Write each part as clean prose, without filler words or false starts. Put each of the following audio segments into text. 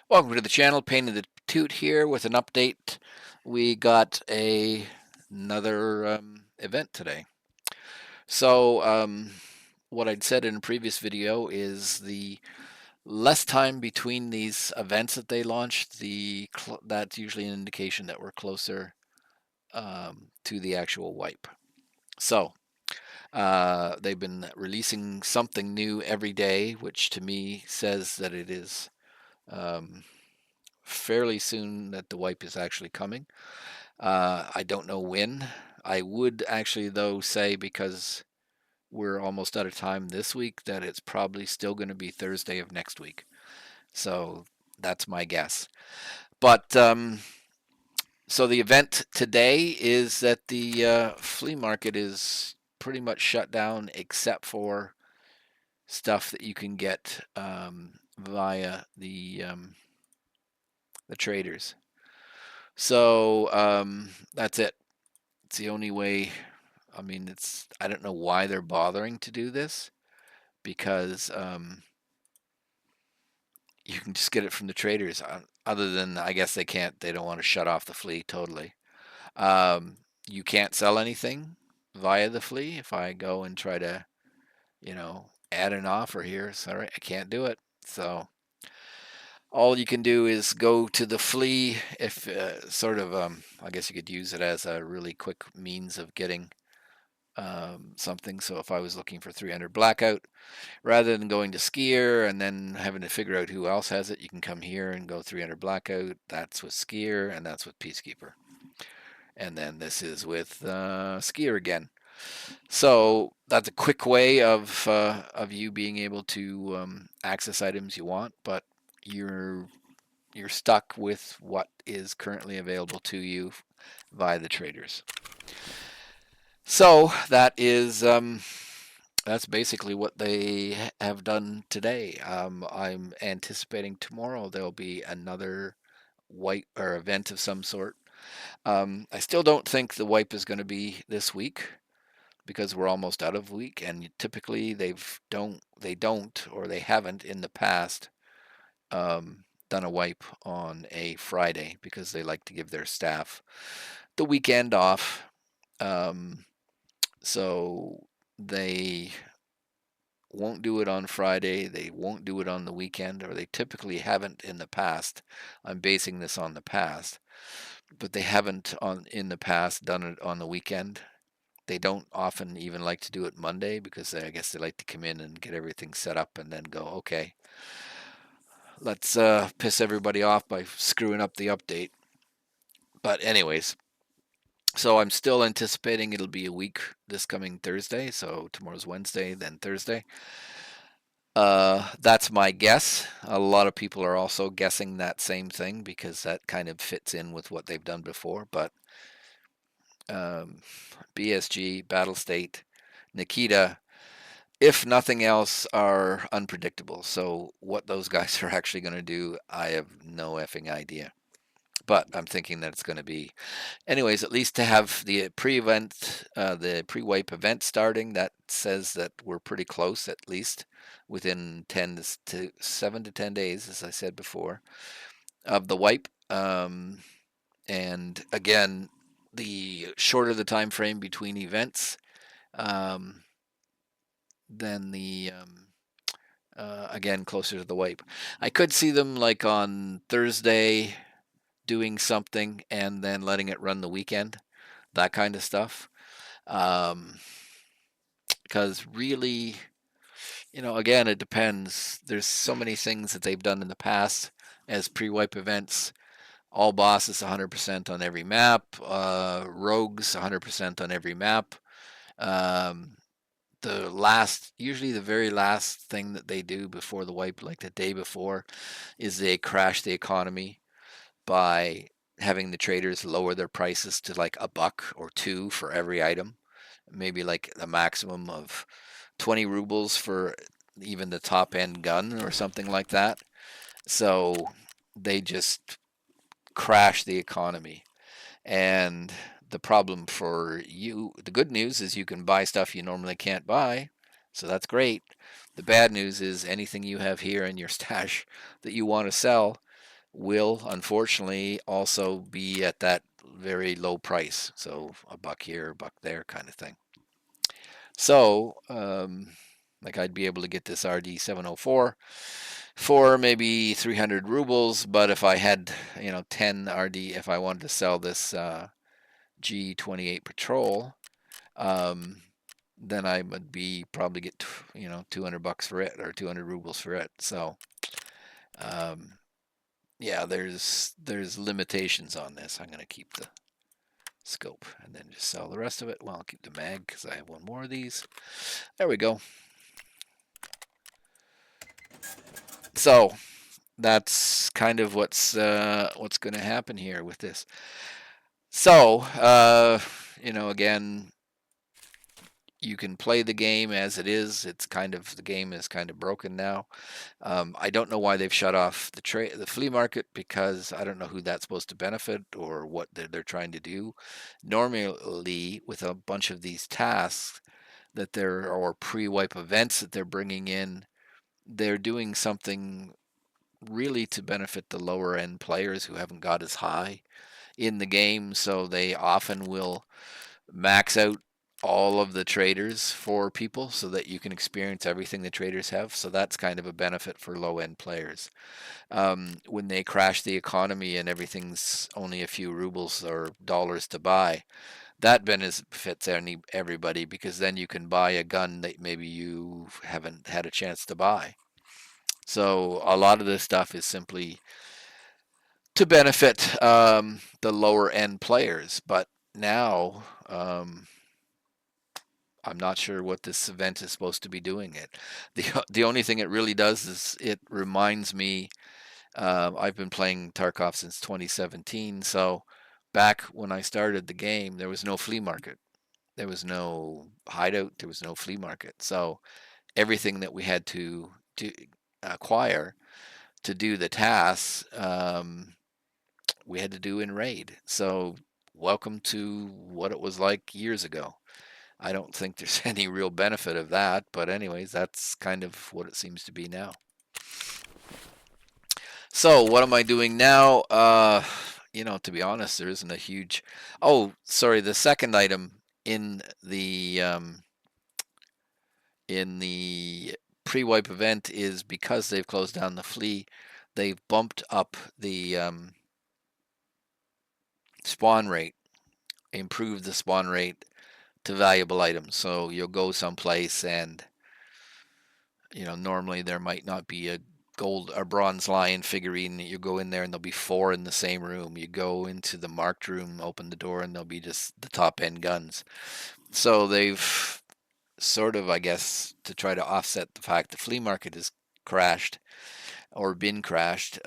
Welcome to the channel, Painting the Toot here with an update. We got another event today. So, what I'd said in a previous video is the less time between these events that they launched, that's usually an indication that we're closer to the actual wipe. So, they've been releasing something new every day, which to me says that it is um, fairly soon that the wipe is actually coming. I don't know when. I would actually, though, say because we're almost out of time this week that it's probably still going to be Thursday of next week. So that's my guess. But so the event today is that the flea market is pretty much shut down except for stuff that you can get via the traders. So that's it. It's the only way. I mean, I don't know why they're bothering to do this because you can just get it from the traders. Other than, I guess they don't want to shut off the flea totally. You can't sell anything via the flea. If I go and try to, add an offer here, sorry, I can't do it. So all you can do is go to the flea if I guess you could use it as a really quick means of getting something. So if I was looking for 300 blackout, rather than going to skier and then having to figure out who else has it, you can come here and go 300 blackout. That's with skier and that's with peacekeeper. And then this is with skier again. So that's a quick way of you being able to access items you want, but you're you're stuck with what is currently available to you via the traders. So that's basically what they have done today. I'm anticipating tomorrow there'll be another wipe or event of some sort. I still don't think the wipe is going to be this week because we're almost out of week, and typically they don't or they haven't in the past done a wipe on a Friday because they like to give their staff the weekend off. Um, so they won't do it on Friday. They won't do it on the weekend, or they typically haven't in the past. I'm basing this on the past, but they haven't in the past done it on the weekend. They don't often even like to do it Monday because I guess they like to come in and get everything set up and then go, okay, let's piss everybody off by screwing up the update. But anyways, so I'm still anticipating it'll be a week this coming Thursday. So tomorrow's Wednesday, then Thursday. That's my guess. A lot of people are also guessing that same thing because that kind of fits in with what they've done before. But um, BSG, Battle State, Nikita, if nothing else, are unpredictable. So what those guys are actually going to do, I have no effing idea. But I'm thinking that it's going to be, anyways. At least to have the pre-event, the pre-wipe event starting, that says that we're pretty close, at least within 7 to 10 days, as I said before, of the wipe. And again, the shorter the time frame between events, um, then the again closer to the wipe. I could see them like on Thursday doing something and then letting it run the weekend, that kind of stuff. Because really, again, it depends. There's so many things that they've done in the past as pre-wipe events. All bosses 100% on every map, rogues 100% on every map. Um, usually the very last thing that they do before the wipe, like the day before, is they crash the economy by having the traders lower their prices to like a buck or two for every item, maybe like a maximum of 20 rubles for even the top end gun or something like that. So they just crash the economy. And the problem for you, the good news is you can buy stuff you normally can't buy. So that's great. The bad news is anything you have here in your stash that you want to sell, will unfortunately also be at that very low price. So a buck here, a buck there kind of thing. So, like I'd be able to get this RD 704 for maybe 300 rubles, but if I had, 10 RD, if I wanted to sell this G28 Patrol, um, then I would be probably get, 200 bucks for it or 200 rubles for it. So, um, yeah, there's limitations on this. I'm gonna keep the scope and then just sell the rest of it. Well, I'll keep the mag because I have one more of these. There we go. So that's kind of what's going to happen here with this. So again, you can play the game as it is. The game is kind of broken now. I don't know why they've shut off the flea market, because I don't know who that's supposed to benefit or what they're trying to do. Normally, with a bunch of these tasks or pre-wipe events that they're bringing in, they're doing something really to benefit the lower end players who haven't got as high in the game. So they often will max out all of the traders for people so that you can experience everything the traders have. So that's kind of a benefit for low end players. When they crash the economy and everything's only a few rubles or dollars to buy, that benefits everybody, because then you can buy a gun that maybe you haven't had a chance to buy. So a lot of this stuff is simply to benefit the lower end players. But now, I'm not sure what this event is supposed to be doing. The only thing it really does is it reminds me. I've been playing Tarkov since 2017, so back when I started the game, there was no flea market. There was no hideout. There was no flea market. So everything that we had to acquire to do the tasks, we had to do in raid. So welcome to what it was like years ago. I don't think there's any real benefit of that, but anyways, that's kind of what it seems to be now. So what am I doing now? To be honest, there isn't a huge. Oh, sorry. The second item in the pre-wipe event is, because they've closed down the flea, they've bumped up the spawn rate, improved the spawn rate to valuable items. So you'll go someplace and, normally there might not be a gold or bronze lion figurine. You go in there and there'll be four in the same room. You go into the marked room, open the door, and there'll be just the top end guns. So they've sort of, I guess, to try to offset the fact the flea market has crashed or been crashed,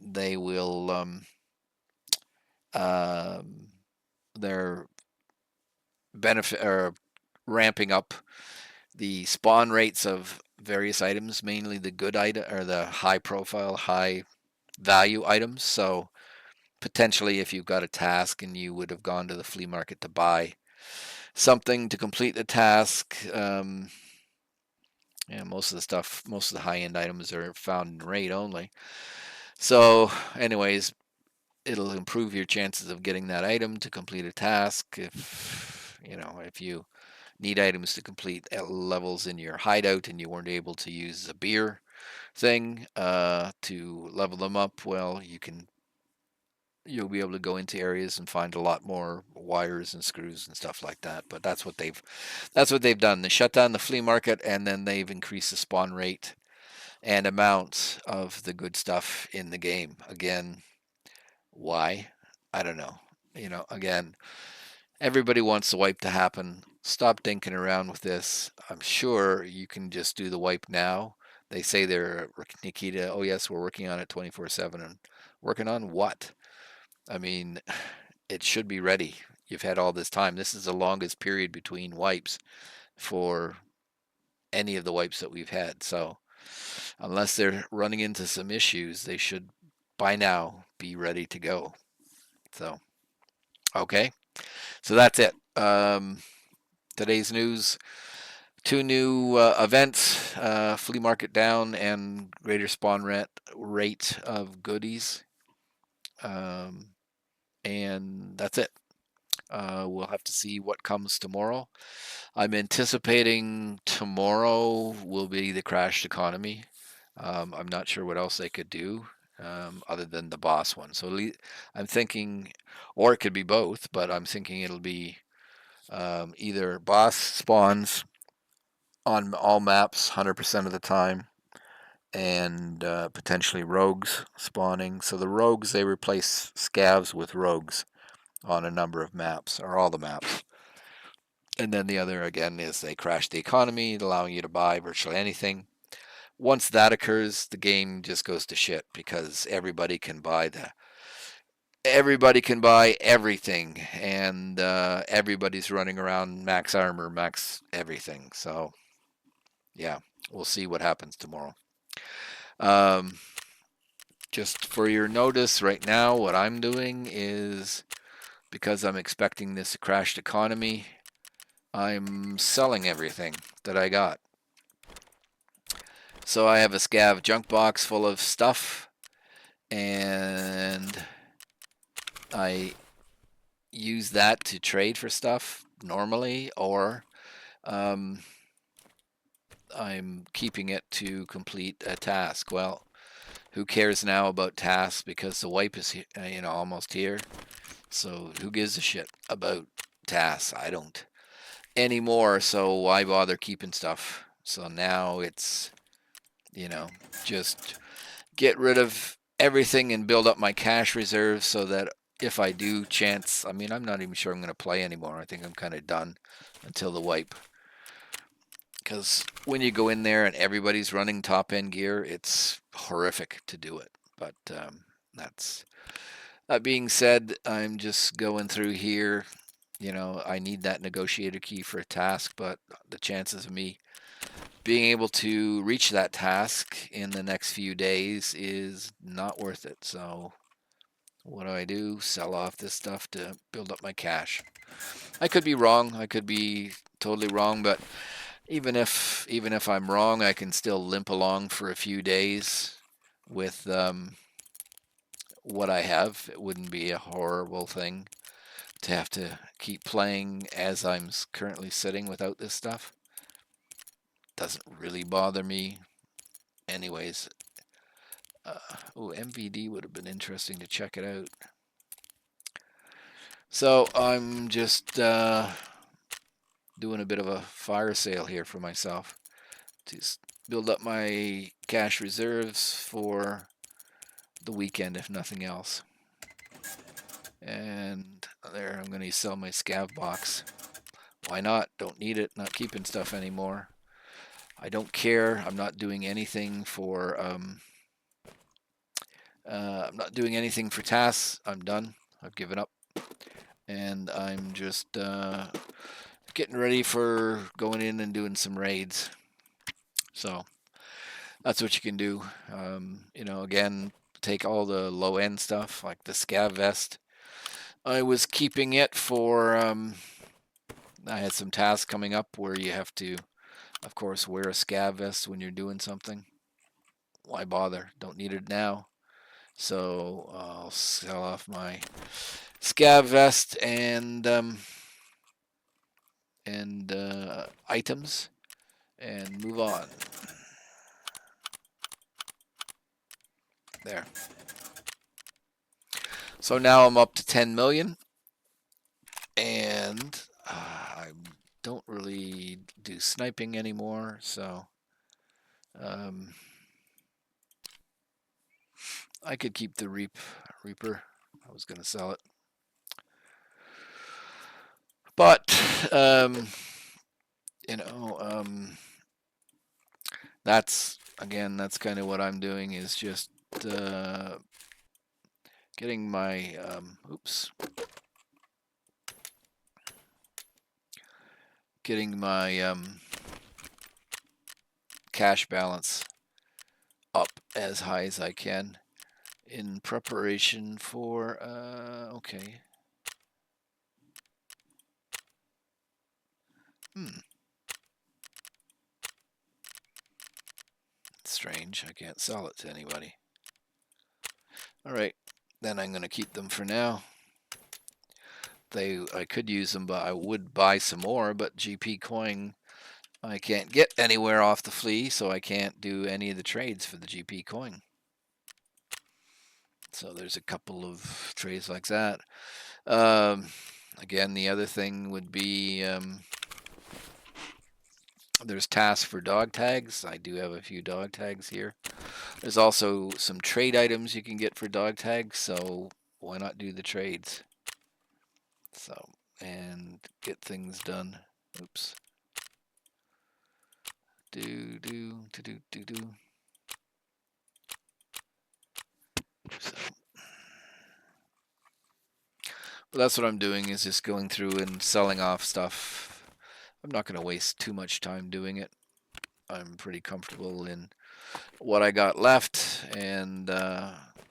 they will they're benefit or ramping up the spawn rates of various items, mainly the good item or the high profile, high value items. So potentially, if you've got a task and you would have gone to the flea market to buy something to complete the task, most of the stuff, most of the high end items are found in raid only. So, anyways, it'll improve your chances of getting that item to complete a task. If you need items to complete levels in your hideout and you weren't able to use a beer thing to level them up, well, you'll be able to go into areas and find a lot more wires and screws and stuff like that. But that's what they've done. They shut down the flea market, and then they've increased the spawn rate and amounts of the good stuff in the game. Again, why? I don't know. Again, everybody wants the wipe to happen. Stop dinking around with this. I'm sure you can just do the wipe now. They say they're, Nikita, oh yes, we're working on it 24/7. And working on what? I mean, it should be ready. You've had all this time. This is the longest period between wipes for any of the wipes that we've had. So unless they're running into some issues, they should by now be ready to go. So, okay. So that's it. Today's news: two new events, flea market down and greater spawn rate of goodies And that's it. We'll have to see what comes tomorrow. I'm anticipating tomorrow will be the crashed economy. I'm not sure what else they could do other than the boss one. So I'm thinking, or it could be both, but I'm thinking it'll be either boss spawns on all maps 100% of the time, and potentially rogues spawning. So the rogues, they replace scavs with rogues on a number of maps, or all the maps. And then the other, again, is they crash the economy, allowing you to buy virtually anything. Once that occurs, the game just goes to shit because everybody can buy everything, and everybody's running around max armor, max everything. So yeah, we'll see what happens tomorrow. Um, just for your notice, right now, what I'm doing is, because I'm expecting this crashed economy, I'm selling everything that I got. So I have a scav junk box full of stuff, and I use that to trade for stuff normally, or um, I'm keeping it to complete a task. Well, who cares now about tasks because the wipe is almost here. So who gives a shit about tasks? I don't anymore. So why bother keeping stuff? So now it's just get rid of everything and build up my cash reserves so that if I do chance, I mean, I'm not even sure I'm going to play anymore. I think I'm kind of done until the wipe. Because when you go in there and everybody's running top end gear, it's horrific to do it. But that being said, I'm just going through here. I need that negotiator key for a task, but the chances of me being able to reach that task in the next few days is not worth it. So what do? Sell off this stuff to build up my cash. I could be wrong. I could be totally wrong, but even if I'm wrong, I can still limp along for a few days with what I have. It wouldn't be a horrible thing to have to keep playing as I'm currently sitting without this stuff. Doesn't really bother me. Anyways, MVD would have been interesting to check it out. So I'm just doing a bit of a fire sale here for myself to build up my cash reserves for the weekend, if nothing else. And there, I'm going to sell my scav box. Why not? Don't need it. Not keeping stuff anymore. I don't care. I'm not doing anything for tasks. I'm done. I've given up, and I'm just getting ready for going in and doing some raids. So that's what you can do. Again, take all the low end stuff like the scav vest. I was keeping it for. I had some tasks coming up where you have to, of course, wear a scav vest when you're doing something. Why bother? Don't need it now. So I'll sell off my scav vest and items and move on. There. So now I'm up to 10 million, and I don't really do sniping anymore, so I could keep the Reaper. I was going to sell it. But, that's kind of what I'm doing, is just getting my, getting my cash balance up as high as I can in preparation for, okay. Strange, I can't sell it to anybody. All right, then I'm going to keep them for now. I could use them, but I would buy some more, but GP coin, I can't get anywhere off the flea, so I can't do any of the trades for the GP coin. So there's a couple of trades like that. Again, the other thing would be there's tasks for dog tags. I do have a few dog tags here. There's also some trade items you can get for dog tags, so why not do the trades? So, and get things done. Oops. Do. So, well, that's what I'm doing, is just going through and selling off stuff. I'm not going to waste too much time doing it. I'm pretty comfortable in what I got left and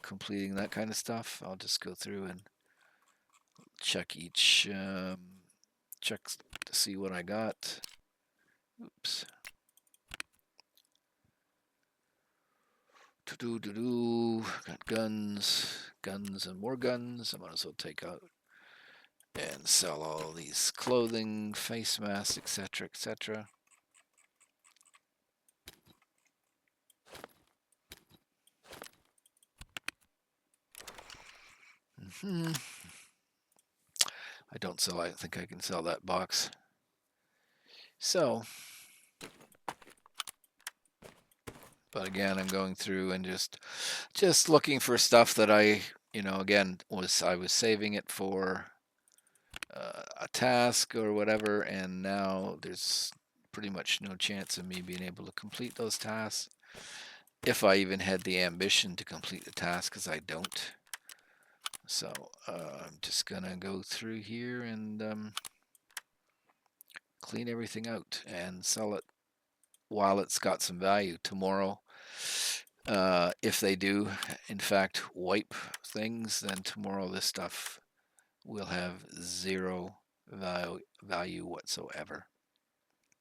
completing that kind of stuff. I'll just go through and check each check to see what I got. Oops. Got guns, and more guns. I might as well take out and sell all these clothing, face masks, etc., etc. I don't sell. I think I can sell that box. So, but again, I'm going through and just looking for stuff that again, I was saving it for a task or whatever, and now there's pretty much no chance of me being able to complete those tasks if I even had the ambition to complete the task, because I don't. So I'm just gonna go through here and clean everything out and sell it while it's got some value. Tomorrow, if they do in fact wipe things, then tomorrow this stuff will have zero value whatsoever.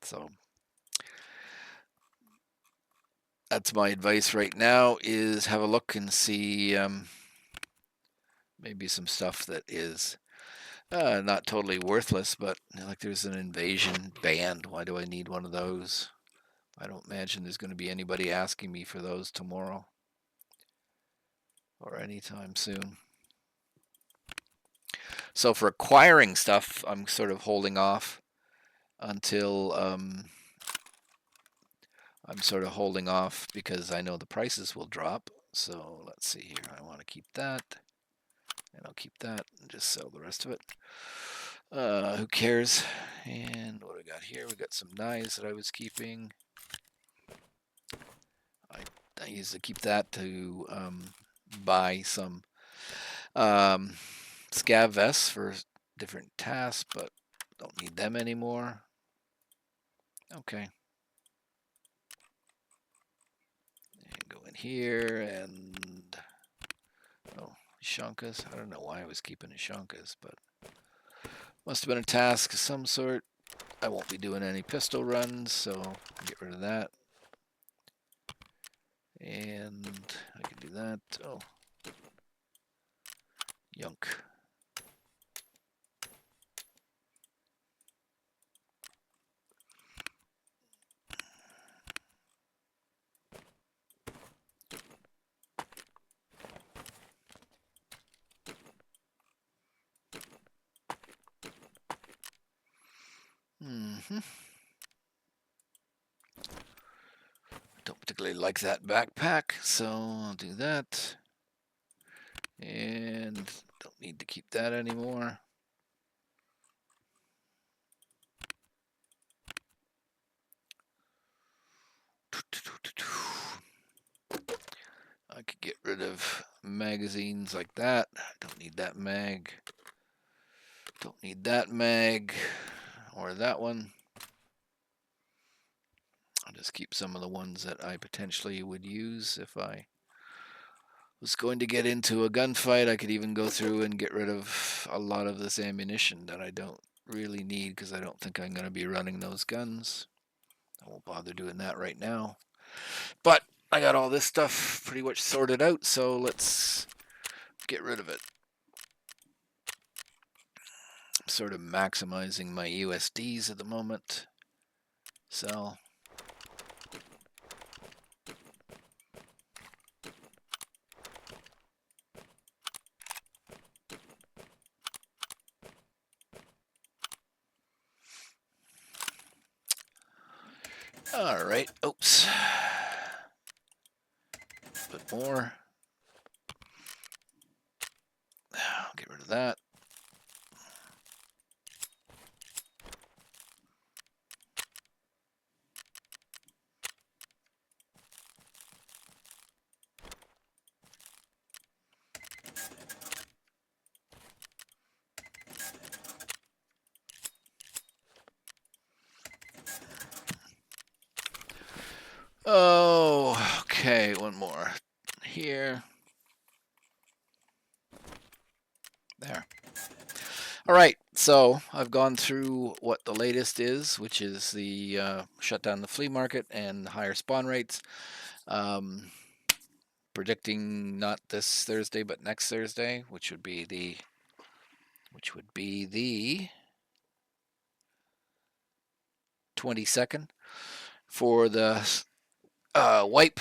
So that's my advice right now, is have a look and see maybe some stuff that is not totally worthless, but like there's an invasion band. Why do I need one of those? I don't imagine there's going to be anybody asking me for those tomorrow or anytime soon. So for acquiring stuff, I'm sort of holding off until because I know the prices will drop. So let's see here. I want to keep that, and I'll keep that and just sell the rest of it. Who cares? And what do we got here? We got some knives that I was keeping. I used to keep that to buy some scav vests for different tasks, but don't need them anymore. Okay. And go in here and Shankas. I don't know why I was keeping Shankas, but must have been a task of some sort. I won't be doing any pistol runs, so I'll get rid of that. And I can do that. Oh, yunk. Don't particularly like that backpack, so I'll do that. And don't need to keep that anymore. I could get rid of magazines like that. Don't need that mag. Don't need that mag or that one. I'll just keep some of the ones that I potentially would use if I was going to get into a gunfight. I could even go through and get rid of a lot of this ammunition that I don't really need, because I don't think I'm going to be running those guns. I won't bother doing that right now. But I got all this stuff pretty much sorted out, so let's get rid of it. I'm sort of maximizing my USDs at the moment. Sell. All right. Oops. A bit more. I'll get rid of that. Oh, okay. One more here. There. All right. So I've gone through what the latest is, which is the shut down the flea market and higher spawn rates. Predicting not this Thursday, but next Thursday, which would be the 22nd for the wipe.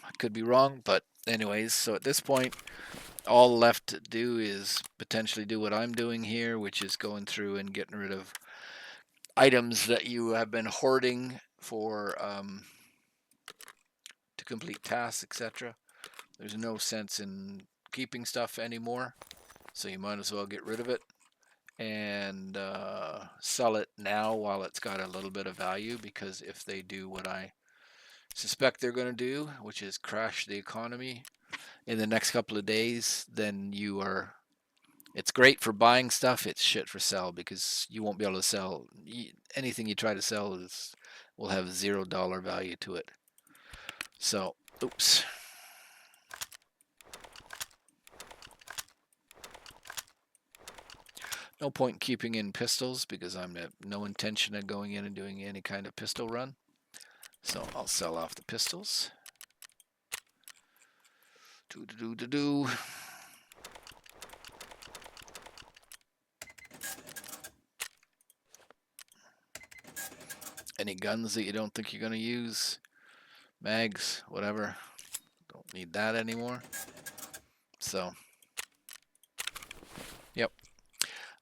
I could be wrong, but anyways, so at this point, all left to do is potentially do what I'm doing here, which is going through and getting rid of items that you have been hoarding for to complete tasks, etc. There's no sense in keeping stuff anymore, so you might as well get rid of it and sell it now while it's got a little bit of value, because if they do what I suspect they're going to do, which is crash the economy in the next couple of days, then it's great for buying stuff, it's shit for sell, because you won't be able to sell anything you try to sell will have $0 value to it. So, oops. No point keeping in pistols because I'm no intention of going in and doing any kind of pistol run. So I'll sell off the pistols. Do. Any guns that you don't think you're going to use, mags, whatever, don't need that anymore. So, yep,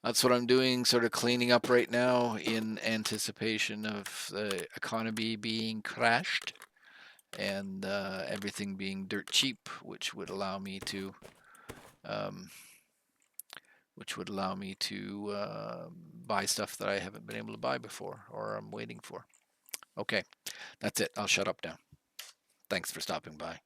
that's what I'm doing, sort of cleaning up right now in anticipation of the economy being crashed and everything being dirt cheap, which would allow me to buy stuff that I haven't been able to buy before or I'm waiting for. Okay, that's it. I'll shut up now. Thanks for stopping by.